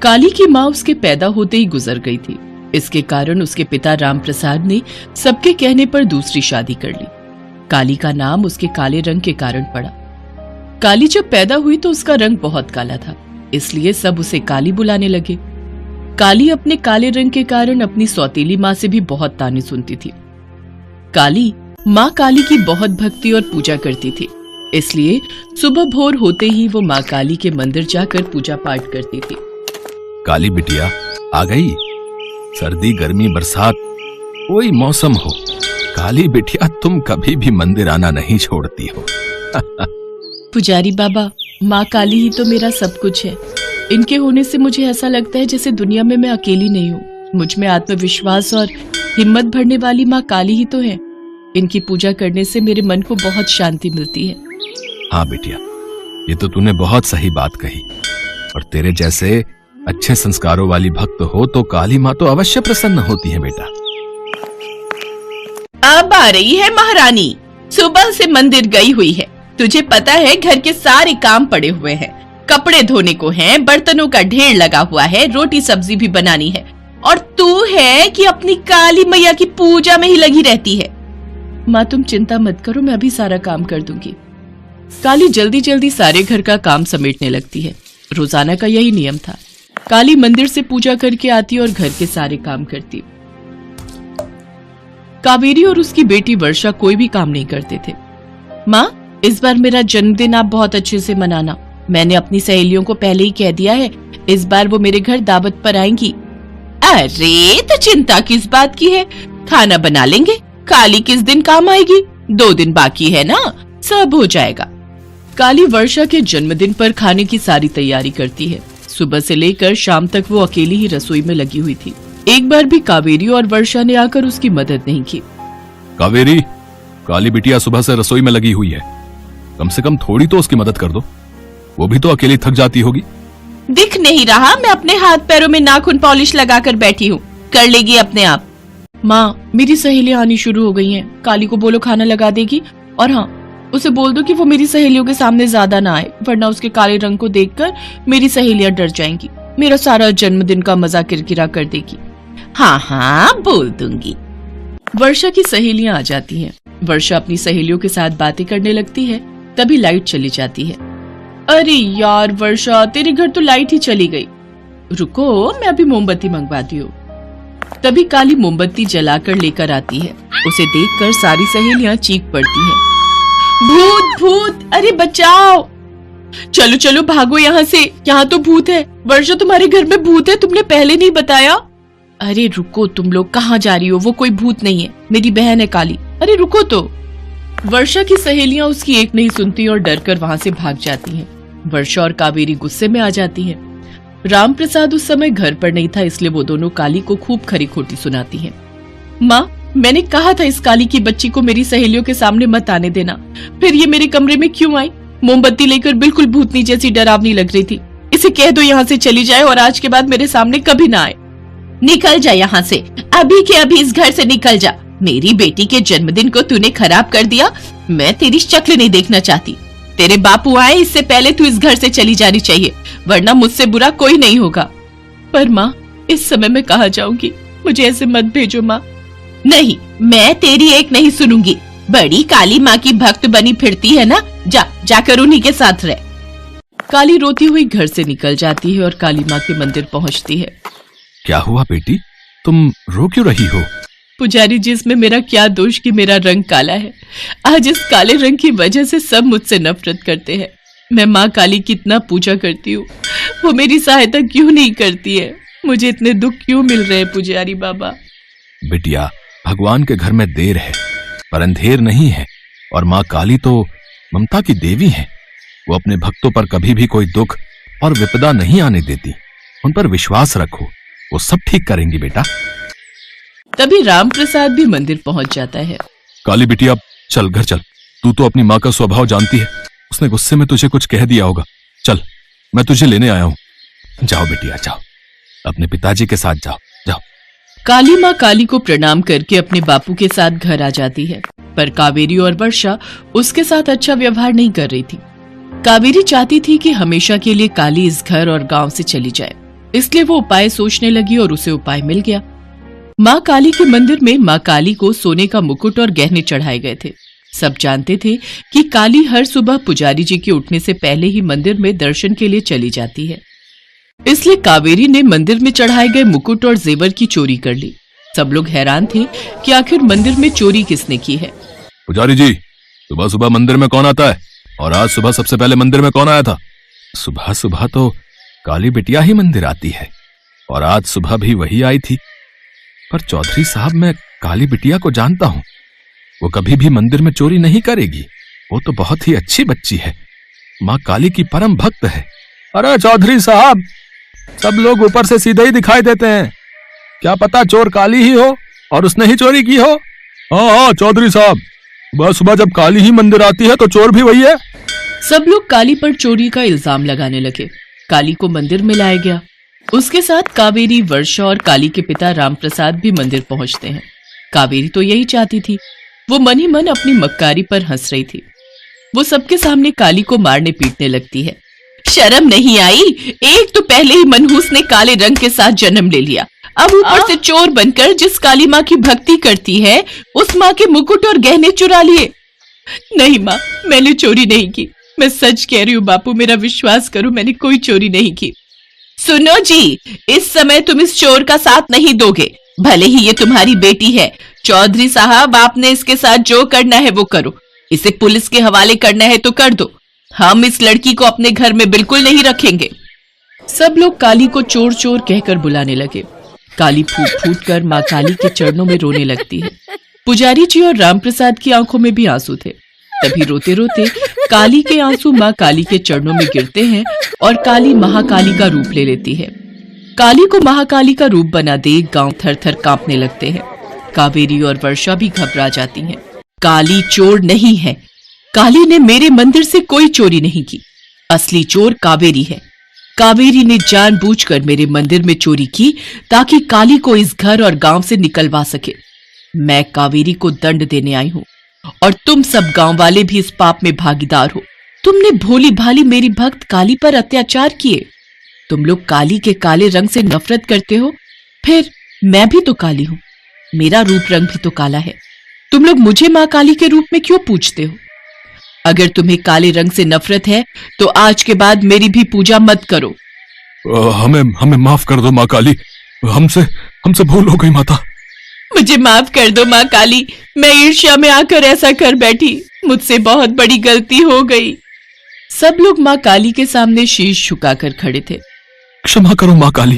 काली की माँ उसके पैदा होते ही गुजर गई थी। इसके कारण उसके पिता राम प्रसाद ने सबके कहने पर दूसरी शादी कर ली। काली का नाम उसके काले रंग के कारण पड़ा। काली जब पैदा हुई तो उसका रंग बहुत काला था, इसलिए सब उसे काली बुलाने लगे। काली अपने काले रंग के कारण अपनी सौतेली माँ से भी बहुत ताने सुनती थी। काली माँ काली की बहुत भक्ति और पूजा करती थी, इसलिए सुबह भोर होते ही वो माँ काली के मंदिर जाकर पूजा पाठ करती थी। काली बिटिया आ गई। सर्दी गर्मी बरसात कोई मौसम हो, काली बिटिया तुम कभी भी मंदिर आना नहीं छोड़ती हो। पुजारी बाबा, माँ काली ही तो मेरा सब कुछ है। इनके होने से मुझे ऐसा लगता है जैसे दुनिया में मैं अकेली नहीं हूँ। मुझ में आत्मविश्वास और हिम्मत भरने वाली माँ काली ही तो है। इनकी पूजा करने से मेरे मन को बहुत शांति मिलती है। हाँ बिटिया, ये तो तूने बहुत सही बात कही। और तेरे जैसे अच्छे संस्कारों वाली भक्त हो तो काली माँ तो अवश्य प्रसन्न होती है बेटा। अब आ रही है महारानी। सुबह से मंदिर गई हुई है। तुझे पता है घर के सारे काम पड़े हुए हैं। कपड़े धोने को हैं, बर्तनों का ढेर लगा हुआ है, रोटी सब्जी भी बनानी है। और तू है कि अपनी काली मैया की पूजा में ही लगी रहती है। माँ तुम चिंता मत करो, मैं अभी सारा काम कर दूंगी। काली जल्दी जल्दी सारे घर का काम समेटने लगती है। रोजाना का यही नियम था। काली मंदिर से पूजा करके आती और घर के सारे काम करती। कावेरी और उसकी बेटी वर्षा कोई भी काम नहीं करते थे। माँ, इस बार मेरा जन्मदिन आप बहुत अच्छे से मनाना। मैंने अपनी सहेलियों को पहले ही कह दिया है, इस बार वो मेरे घर दावत पर आएंगी। अरे तो चिंता किस बात की है, खाना बना लेंगे। काली किस दिन काम आएगी, 2 दिन बाकी है ना, सब हो जाएगा। काली वर्षा के जन्मदिन पर खाने की सारी तैयारी करती है। सुबह से लेकर शाम तक वो अकेली ही रसोई में लगी हुई थी। एक बार भी कावेरी और वर्षा ने आकर उसकी मदद नहीं की। कावेरी, काली बिटिया सुबह से रसोई में लगी हुई है, कम से कम थोड़ी तो उसकी मदद कर दो। वो भी तो अकेली थक जाती होगी। दिख नहीं रहा, मैं अपने हाथ पैरों में नाखून पॉलिश लगाकर बैठी हूँ, कर लेगी अपने आप। माँ, मेरी सहेलियां आनी शुरू हो गई हैं। काली को बोलो खाना लगा देगी। और हाँ, उसे बोल दो कि वो मेरी सहेलियों के सामने ज्यादा ना आए, वरना उसके काले रंग को देखकर मेरी सहेलियां डर जाएंगी। मेरा सारा जन्मदिन का मजा किरकिरा कर देगी। हाँ हाँ, बोल दूंगी। वर्षा की सहेलियां आ जाती हैं। वर्षा अपनी सहेलियों के साथ बातें करने लगती है। तभी लाइट चली जाती है। अरे यार वर्षा, तेरे घर तो लाइट ही चली गई। रुको, मैं अभी मोमबत्ती मंगवाती हूँ। तभी काली मोमबत्ती जलाकर लेकर आती है। उसे देखकर सारी सहेलियां चीख पड़ती हैं। भूत भूत, अरे बचाओ, चलो चलो भागो यहाँ से, यहाँ तो भूत है। वर्षा, तुम्हारे घर में भूत है, तुमने पहले नहीं बताया। अरे रुको, तुम लोग कहाँ जा रही हो, वो कोई भूत नहीं है, मेरी बहन है काली। अरे रुको तो। वर्षा की सहेलियां उसकी एक नहीं सुनती और डरकर वहां से भाग जाती हैं। वर्षा और कावेरी गुस्से में आ जाती हैं। राम प्रसाद उस समय घर पर नहीं था, इसलिए वो दोनों काली को खूब खरी खोटी सुनाती हैं। माँ, मैंने कहा था इस काली की बच्ची को मेरी सहेलियों के सामने मत आने देना, फिर ये मेरे कमरे में क्यों आई? मोमबत्ती लेकर बिल्कुल भूतनी जैसी डरावनी लग रही थी। इसे कह दो यहाँ से चली जाए और आज के बाद मेरे सामने कभी ना आए। निकल जा यहाँ से, अभी के अभी इस घर से निकल जा। मेरी बेटी के जन्मदिन को तूने खराब कर दिया। मैं तेरी शक्ल नहीं देखना चाहती। तेरे बापू आए इससे पहले तू इस घर से चली जानी चाहिए, वरना मुझसे बुरा कोई नहीं होगा। पर माँ, इस समय मैं कहाँ जाऊंगी? मुझे ऐसे मत भेजो माँ। नहीं, मैं तेरी एक नहीं सुनूंगी। बड़ी काली माँ की भक्त बनी फिरती है ना, जाकर उन्हीं के साथ रह। काली रोती हुई घर से निकल जाती है और काली माँ के मंदिर पहुँचती है। क्या हुआ बेटी, तुम रो क्यों रही हो? पुजारी जी, इसमें मेरा क्या दोष कि मेरा रंग काला है। आज इस काले रंग की वजह से सब मुझसे नफरत करते हैं। मैं माँ काली की इतना पूजा करती हूँ, वो मेरी सहायता क्यों नहीं करती है? मुझे इतने दुख क्यों मिल रहे हैं पुजारी बाबा? बिटिया, भगवान के घर में देर है पर अंधेर नहीं है। और माँ काली तो ममता की देवी है। वो अपने भक्तों पर कभी भी कोई दुख और विपदा नहीं आने देती। उन पर विश्वास रखो, वो सब ठीक करेंगी बेटा। तभी राम प्रसाद भी मंदिर पहुंच जाता है। काली बिटिया, चल घर चल। तू तो अपनी माँ का स्वभाव जानती है, उसने गुस्से में तुझे कुछ कह दिया होगा। चल, मैं तुझे लेने आया हूँ। जाओ बेटिया जाओ, अपने पिताजी के साथ जाओ जाओ। काली माँ काली को प्रणाम करके अपने बापू के साथ घर आ जाती है, पर कावेरी और वर्षा उसके साथ अच्छा व्यवहार नहीं कर रही थी। कावेरी चाहती थी कि हमेशा के लिए काली इस घर और गांव से चली जाए। इसलिए वो उपाय सोचने लगी और उसे उपाय मिल गया। माँ काली के मंदिर में माँ काली को सोने का मुकुट और गहने चढ़ाए गए थे। सब जानते थे कि काली हर सुबह पुजारी जी के उठने से पहले ही मंदिर में दर्शन के लिए चली जाती है। इसलिए कावेरी ने मंदिर में चढ़ाए गए मुकुट और जेवर की चोरी कर ली। सब लोग हैरान थे कि आखिर मंदिर में चोरी किसने की है। पुजारी जी, सुबह सुबह मंदिर में कौन आता है? और आज सुबह सबसे पहले मंदिर में कौन आया था? सुबह सुबह तो काली बिटिया ही मंदिर आती है, और आज सुबह भी वही आई थी। पर चौधरी साहब, मैं काली बिटिया को जानता हूँ, वो कभी भी मंदिर में चोरी नहीं करेगी। वो तो बहुत ही अच्छी बच्ची है, माँ काली की परम भक्त है। अरे चौधरी साहब, सब लोग ऊपर से सीधे ही दिखाई देते हैं, क्या पता चोर काली ही हो और उसने ही चोरी की हो। हाँ चौधरी साहब, सुबह सुबह जब काली ही मंदिर आती है तो चोर भी वही है। सब लोग काली पर चोरी का इल्जाम लगाने लगे। काली को मंदिर में लाया गया। उसके साथ कावेरी, वर्षा और काली के पिता रामप्रसाद भी मंदिर पहुंचते हैं। कावेरी तो यही चाहती थी। वो मन ही मन अपनी मक्कारी पर हंस रही थी। वो सबके सामने काली को मारने पीटने लगती है। शर्म नहीं आई? एक तो पहले ही मनहूस ने काले रंग के साथ जन्म ले लिया, अब ऊपर से चोर बनकर जिस काली माँ की भक्ति करती है उस माँ के मुकुट और गहने चुरा लिए। नहीं माँ, मैंने चोरी नहीं की। मैं सच कह रही हूँ बापू, मेरा विश्वास करो, मैंने कोई चोरी नहीं की। सुनो जी, इस समय तुम इस चोर का साथ नहीं दोगे, भले ही ये तुम्हारी बेटी है। चौधरी साहब, आपने इसके साथ जो करना है वो करो। इसे पुलिस के हवाले करना है तो कर दो। हम इस लड़की को अपने घर में बिल्कुल नहीं रखेंगे। सब लोग काली को चोर चोर कहकर बुलाने लगे। काली फूट फूट कर माँ काली के चरणों में रोने लगती है। पुजारी जी और रामप्रसाद की आंखों में भी आंसू थे। तभी रोते रोते काली के आंसू माँ काली के चरणों में गिरते हैं और काली महाकाली का रूप ले लेती है। काली को महाकाली का रूप बना देख गांव थर थर कांपने लगते हैं। कावेरी और वर्षा भी घबरा जाती हैं। काली चोर नहीं है। काली ने मेरे मंदिर से कोई चोरी नहीं की। असली चोर कावेरी है। कावेरी ने जानबूझकर मेरे मंदिर में चोरी की ताकि काली को इस घर और गांव से निकलवा सके। मैं कावेरी को दंड देने आई हूं और तुम सब गांव वाले भी इस पाप में भागीदार हो। तुमने भोली भाली मेरी भक्त काली पर अत्याचार किए। तुम लोग काली के काले रंग से नफरत करते हो, फिर मैं भी तो काली हूं, मेरा रूप रंग भी तो काला है। तुम लोग मुझे माँ काली के रूप में क्यों पूजते हो? अगर तुम्हें काले रंग से नफरत है तो आज के बाद मेरी भी पूजा मत करो। हमें माफ कर दो माँ काली, हमसे भूल हो गई माता। मुझे माफ कर दो माँ काली, मैं ईर्ष्या में आकर ऐसा कर बैठी, मुझसे बहुत बड़ी गलती हो गई। सब लोग माँ काली के सामने शीश झुकाकर खड़े थे। क्षमा करो माँ काली,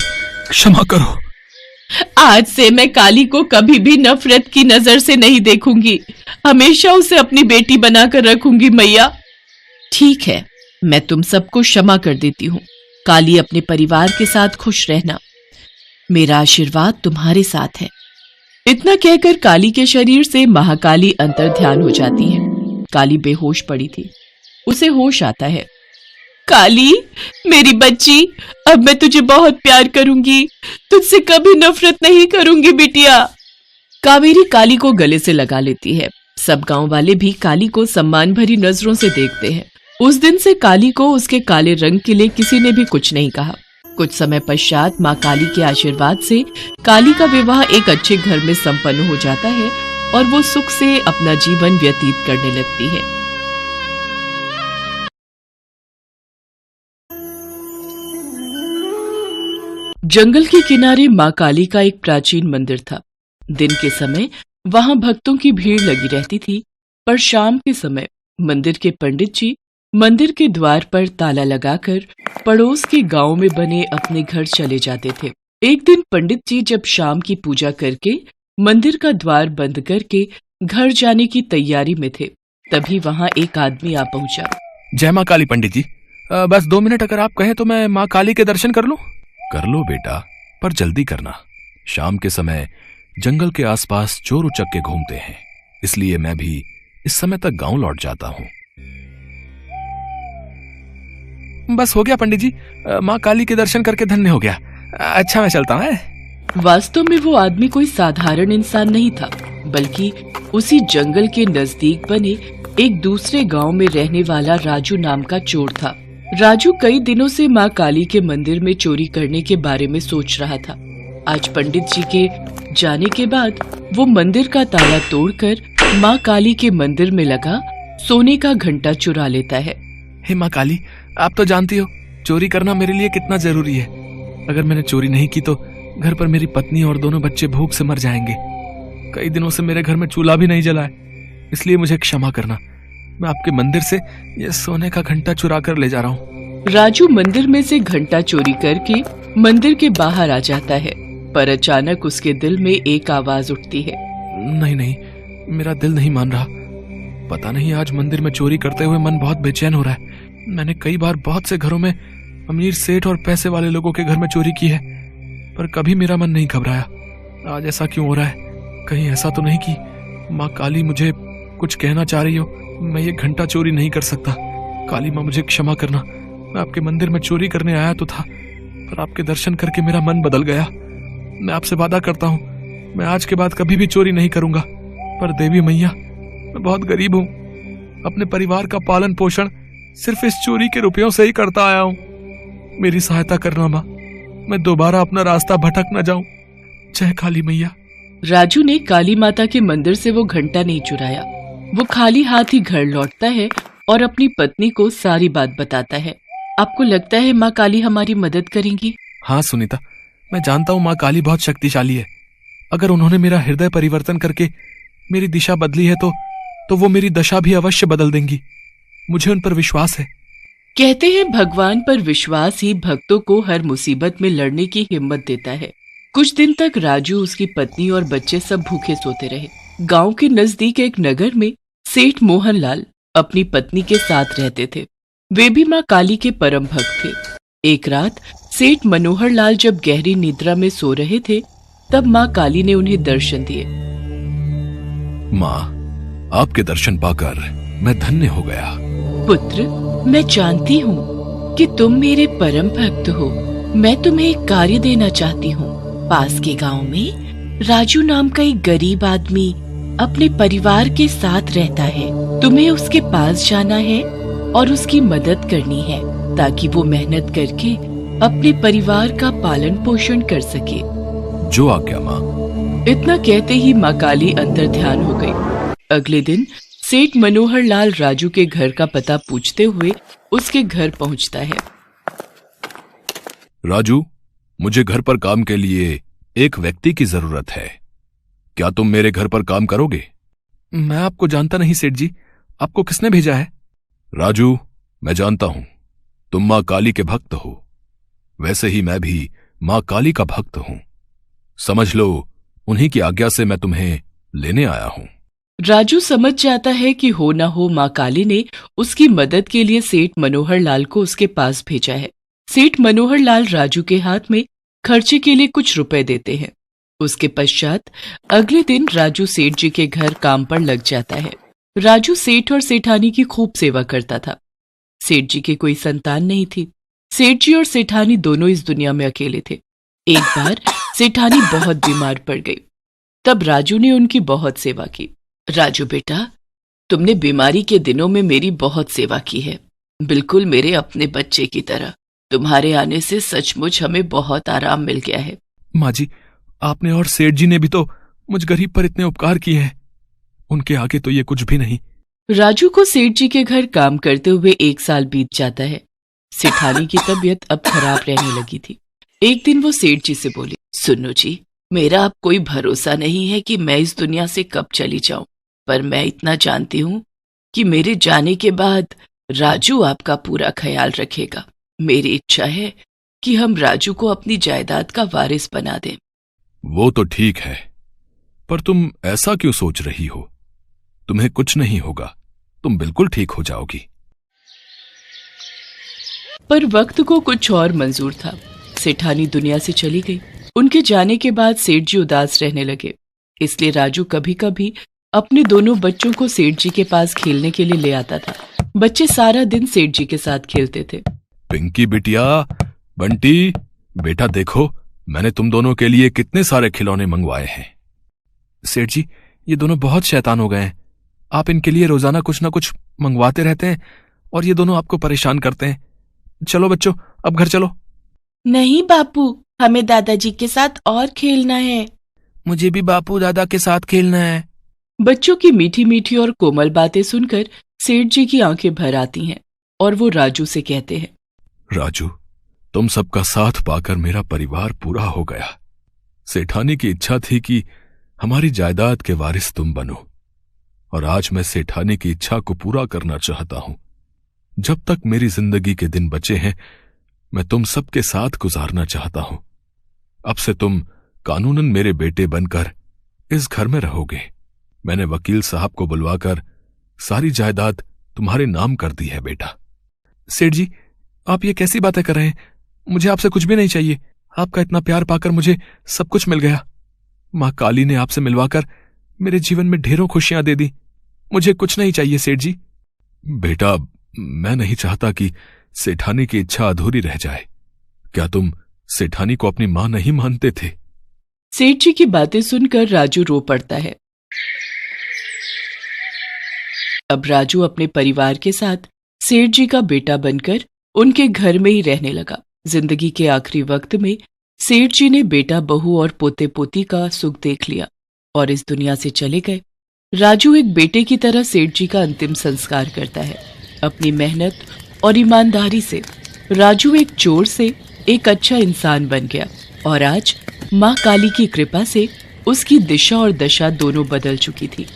क्षमा करो। आज से मैं काली को कभी भी नफरत की नजर से नहीं देखूंगी, हमेशा उसे अपनी बेटी बनाकर रखूंगी मैया। ठीक है, मैं तुम सबको क्षमा कर देती हूँ। काली, अपने परिवार के साथ खुश रहना, मेरा आशीर्वाद तुम्हारे साथ है। इतना कहकर काली के शरीर से महाकाली अंतर्ध्यान हो जाती है। काली बेहोश पड़ी थी, उसे होश आता है। काली, मेरी बच्ची, अब मैं तुझे बहुत प्यार करूंगी, तुझसे कभी नफरत नहीं करूंगी बिटिया। कावेरी काली को गले से लगा लेती है। सब गांव वाले भी काली को सम्मान भरी नजरों से देखते हैं। उस दिन से काली को उसके काले रंग के लिए किसी ने भी कुछ नहीं कहा। कुछ समय पश्चात माँ काली के आशीर्वाद से काली का विवाह एक अच्छे घर में संपन्न हो जाता है और वो सुख से अपना जीवन व्यतीत करने लगती है। जंगल के किनारे माँ काली का एक प्राचीन मंदिर था। दिन के समय वहां भक्तों की भीड़ लगी रहती थी, पर शाम के समय मंदिर के पंडित जी मंदिर के द्वार पर ताला लगाकर पड़ोस के गांव में बने अपने घर चले जाते थे। एक दिन पंडित जी जब शाम की पूजा करके मंदिर का द्वार बंद करके घर जाने की तैयारी में थे, तभी वहां एक आदमी आ पहुंचा। जय माँ काली पंडित जी, बस 2 मिनट अगर आप कहें तो मैं माँ काली के दर्शन कर लूं। कर लो बेटा, पर जल्दी करना। शाम के समय जंगल के आसपास चोर उचक्के घूमते हैं, इसलिए मैं भी इस समय तक गांव लौट जाता हूं। बस हो गया पंडित जी, माँ काली के दर्शन करके धन्य हो गया। अच्छा, मैं चलता हूं। वास्तव में वो आदमी कोई साधारण इंसान नहीं था, बल्कि उसी जंगल के नजदीक बने एक दूसरे गांव में रहने वाला राजू नाम का चोर था। राजू कई दिनों से माँ काली के मंदिर में चोरी करने के बारे में सोच रहा था। आज पंडित जी के जाने के बाद वो मंदिर का ताला तोड़कर माँ काली के मंदिर में लगा सोने का घंटा चुरा लेता है। हे माँ काली, आप तो जानती हो चोरी करना मेरे लिए कितना जरूरी है। अगर मैंने चोरी नहीं की तो घर पर मेरी पत्नी और दोनों बच्चे भूख से मर जाएंगे। कई दिनों से मेरे घर में चूल्हा भी नहीं जला है, इसलिए मुझे क्षमा करना। मैं आपके मंदिर से ये सोने का घंटा चुरा कर ले जा रहा हूँ। राजू मंदिर में से घंटा चोरी करके मंदिर के बाहर आ जाता है, पर अचानक उसके दिल में एक आवाज उठती है। नहीं नहीं, मेरा दिल नहीं मान रहा। पता नहीं आज मंदिर में चोरी करते हुए मन बहुत बेचैन हो रहा है। मैंने कई बार बहुत से घरों में अमीर सेठ और पैसे वाले लोगों के घर में चोरी की है, पर कभी मेरा मन नहीं घबराया। आज ऐसा क्यों हो रहा है? कहीं ऐसा तो नहीं कि माँ काली मुझे कुछ कहना चाह रही हो? मैं ये घंटा चोरी नहीं कर सकता। काली माँ मुझे क्षमा करना। मैं आपके मंदिर में चोरी करने आया तो था, पर आपके दर्शन करके मेरा मन बदल गया। मैं आपसे वादा करता हूँ मैं आज के बाद कभी भी चोरी नहीं करूंगा। पर देवी मैया, मैं बहुत गरीब हूँ। अपने परिवार का पालन पोषण सिर्फ इस चोरी के रुपयों से ही करता आया हूँ। मेरी सहायता करना माँ, मैं दोबारा अपना रास्ता भटक न जाऊं। जय काली मैया। राजू ने काली माता के मंदिर से वो घंटा नहीं चुराया। वो खाली हाथ ही घर लौटता है और अपनी पत्नी को सारी बात बताता है। आपको लगता है माँ काली हमारी मदद करेंगी? हाँ सुनीता, मैं जानता हूँ माँ काली बहुत शक्तिशाली है। अगर उन्होंने मेरा हृदय परिवर्तन करके मेरी दिशा बदली है तो वो मेरी दशा भी अवश्य बदल देंगी। मुझे उन पर विश्वास है। कहते हैं भगवान पर विश्वास ही भक्तों को हर मुसीबत में लड़ने की हिम्मत देता है। कुछ दिन तक राजू, उसकी पत्नी और बच्चे सब भूखे सोते रहे। गांव के नजदीक एक नगर में सेठ मोहनलाल अपनी पत्नी के साथ रहते थे। वे भी माँ काली के परम भक्त थे। एक रात सेठ मनोहर लाल जब गहरी निद्रा में सो रहे थे, तब माँ काली ने उन्हें दर्शन दिए। माँ, आपके दर्शन पाकर मैं धन्य हो गया। पुत्र, मैं जानती हूँ कि तुम मेरे परम भक्त हो। मैं तुम्हें एक कार्य देना चाहती हूँ। पास के गांव में राजू नाम का एक गरीब आदमी अपने परिवार के साथ रहता है। तुम्हें उसके पास जाना है और उसकी मदद करनी है, ताकि वो मेहनत करके अपने परिवार का पालन पोषण कर सके। जो आज्ञा माँ। इतना कहते ही माँ काली अंतर ध्यान हो गई। अगले दिन सेठ मनोहर लाल राजू के घर का पता पूछते हुए उसके घर पहुंचता है। राजू, मुझे घर पर काम के लिए एक व्यक्ति की जरूरत है। क्या तुम मेरे घर पर काम करोगे? मैं आपको जानता नहीं सेठ जी, आपको किसने भेजा है? राजू, मैं जानता हूं तुम माँ काली के भक्त हो। वैसे ही मैं भी माँ काली का भक्त हूं। समझ लो, उन्हीं की आज्ञा से मैं तुम्हें लेने आया हूं। राजू समझ जाता है कि हो ना हो माँ काली ने उसकी मदद के लिए सेठ मनोहर लाल को उसके पास भेजा है। सेठ मनोहर लाल राजू के हाथ में खर्चे के लिए कुछ रुपए देते हैं। उसके पश्चात अगले दिन राजू सेठ जी के घर काम पर लग जाता है। राजू सेठ और सेठानी की खूब सेवा करता था। सेठ जी की कोई संतान नहीं थी। सेठ जी और सेठानी दोनों इस दुनिया में अकेले थे। एक बार सेठानी बहुत बीमार पड़ गई। तब राजू ने उनकी बहुत सेवा की। राजू बेटा, तुमने बीमारी के दिनों में मेरी बहुत सेवा की है, बिल्कुल मेरे अपने बच्चे की तरह। तुम्हारे आने से सचमुच हमें बहुत आराम मिल गया है। माँ जी, आपने और सेठ जी ने भी तो मुझ गरीब पर इतने उपकार किए हैं, उनके आगे तो ये कुछ भी नहीं। राजू को सेठ जी के घर काम करते हुए 1 साल बीत जाता है। सेठानी की तबीयत अब खराब रहने लगी थी। एक दिन वो सेठ जी से बोली, सुनो जी, मेरा अब कोई भरोसा नहीं है कि मैं इस दुनिया से कब चली जाऊं, पर मैं इतना जानती हूँ कि मेरे जाने के बाद राजू आपका पूरा ख्याल रखेगा। मेरी इच्छा है कि हम राजू को अपनी जायदाद का वारिस बना दें। वो तो ठीक है, पर तुम ऐसा क्यों सोच रही हो? तुम्हें कुछ नहीं होगा, तुम बिल्कुल ठीक हो जाओगी। पर वक्त को कुछ और मंजूर था। सेठानी दुनिया से चली गई। उनके जाने के बाद सेठ जी उदास रहने लगे। इसलिए राजू कभी कभी अपने दोनों बच्चों को सेठ जी के पास खेलने के लिए ले आता था। बच्चे सारा दिन सेठ जी के साथ खेलते थे। पिंकी बिटिया, बंटी बेटा, देखो मैंने तुम दोनों के लिए कितने सारे खिलौने मंगवाए हैं। सेठ जी, ये दोनों बहुत शैतान हो गए हैं। आप इनके लिए रोजाना कुछ ना कुछ मंगवाते रहते हैं और ये दोनों आपको परेशान करते हैं। चलो बच्चों, अब घर चलो। नहीं बापू, हमें दादाजी के साथ और खेलना है। मुझे भी बापू दादा के साथ खेलना है। बच्चों की मीठी मीठी और कोमल बातें सुनकर सेठ जी की आंखें भर आती हैं और वो राजू से कहते हैं, राजू, तुम सबका साथ पाकर मेरा परिवार पूरा हो गया। सेठानी की इच्छा थी कि हमारी जायदाद के वारिस तुम बनो, और आज मैं सेठानी की इच्छा को पूरा करना चाहता हूं। जब तक मेरी जिंदगी के दिन बचे हैं, मैं तुम सबके साथ गुजारना चाहता हूं। अब से तुम कानूनन मेरे बेटे बनकर इस घर में रहोगे। मैंने वकील साहब को बुलवाकर सारी जायदाद तुम्हारे नाम कर दी है बेटा। सेठ जी, आप ये कैसी बातें कर रहे हैं? मुझे आपसे कुछ भी नहीं चाहिए। आपका इतना प्यार पाकर मुझे सब कुछ मिल गया। मां काली ने आपसे मिलवाकर मेरे जीवन में ढेरों खुशियां दे दी। मुझे कुछ नहीं चाहिए सेठ जी। बेटा, मैं नहीं चाहता कि सेठानी की इच्छा अधूरी रह जाए। क्या तुम सेठानी को अपनी मां नहीं मानते थे? सेठ जी की बातें सुनकर राजू रो पड़ता है। अब राजू अपने परिवार के साथ सेठ जी का बेटा बनकर उनके घर में ही रहने लगा। जिंदगी के आखिरी वक्त में सेठ जी ने बेटा बहू और पोते पोती का सुख देख लिया और इस दुनिया से चले गए। राजू एक बेटे की तरह सेठ जी का अंतिम संस्कार करता है। अपनी मेहनत और ईमानदारी से राजू एक चोर से एक अच्छा इंसान बन गया और आज मां काली की कृपा से उसकी दिशा और दशा दोनों बदल चुकी थी।